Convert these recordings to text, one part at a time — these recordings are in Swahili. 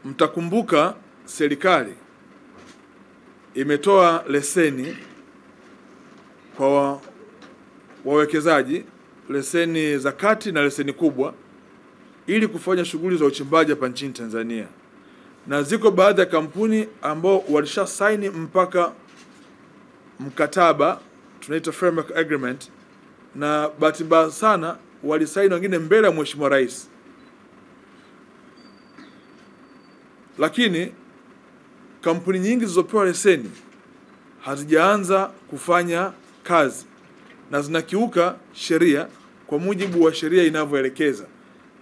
Mtakumbuka serikali imetoa leseni kwa wawekezaji, leseni za kati na leseni kubwa, ili kufanya shughuli za uchimbaji hapa nchini Tanzania. Na ziko baadhi ya kampuni ambao walisha saini mpaka mkataba tunaita framework agreement, na bahati mbaya sana walisaini wengine mbele ya Mheshimiwa Rais. Lakini kampuni nyingi zilizopewa leseni hazijaanza kufanya kazi na zinakiuka sheria kwa mujibu wa sheria inavyoelekeza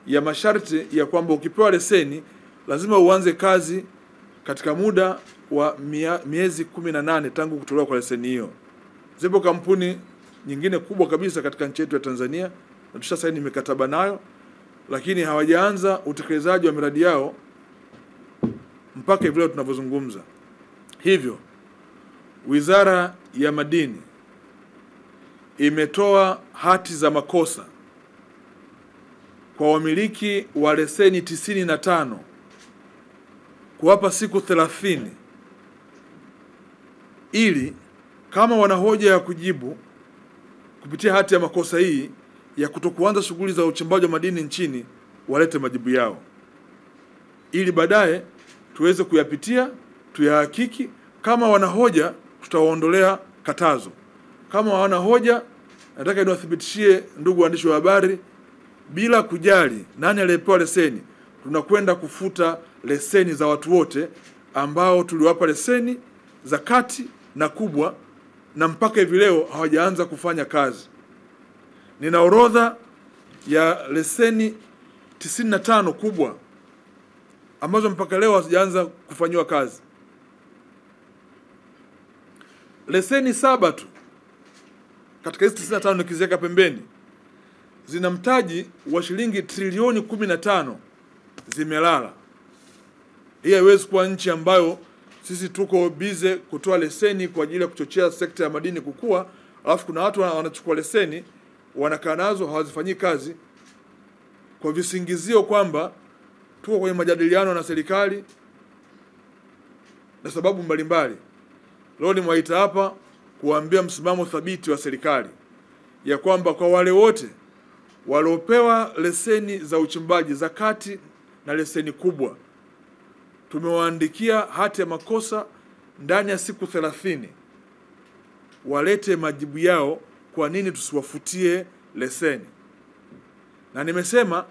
ya masharti ya kwamba ukipewa leseni lazima uanze kazi katika muda wa miezi 18 tangu kutolewa kwa leseni hiyo. Zipo kampuni nyingine kubwa kabisa katika nchi yetu ya Tanzania na tushasaini mikataba nayo, lakini hawajaanza utekelezaji wa miradi yao mpaka hivi leo tunavyozungumza. Hivyo Wizara ya Madini imetoa hati za makosa kwa wamiliki wa leseni 95 kuwapa siku 30 ili kama wana hoja ya kujibu kupitia hati ya makosa hii ya kutokuanza shughuli za uchimbaji wa madini nchini, walete majibu yao, ili baadaye tuweze kuyapitia, tuyahakiki. Kama wana hoja tutawaondolea katazo. Kama hawana hoja, nataka niwathibitishie ndugu waandishi wa habari, bila kujali nani aliyepewa leseni, tunakwenda kufuta leseni za watu wote ambao tuliwapa leseni za kati na kubwa na mpaka hivi leo hawajaanza kufanya kazi. Nina orodha ya leseni 95 kubwa ambazo mpaka leo hazijaanza kufanywa kazi. Leseni 7 tu katika hizo 95 nikiziweka pembeni zina mtaji wa shilingi trilioni 15 zimelala. Hii haiwezi kuwa nchi ambayo sisi tuko bize kutoa leseni kwa ajili ya kuchochea sekta ya madini kukua, alafu kuna watu wanachukua leseni wanakaa nazo hawazifanyii kazi kwa visingizio kwamba tuko kwenye majadiliano na serikali na sababu mbalimbali. Leo nimewaita hapa kuambia msimamo thabiti wa serikali ya kwamba kwa wale wote waliopewa leseni za uchimbaji za kati na leseni kubwa, tumewaandikia hati ya makosa ndani ya siku 30 walete majibu yao kwa nini tusiwafutie leseni. Na nimesema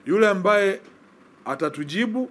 yule ambaye atatujibu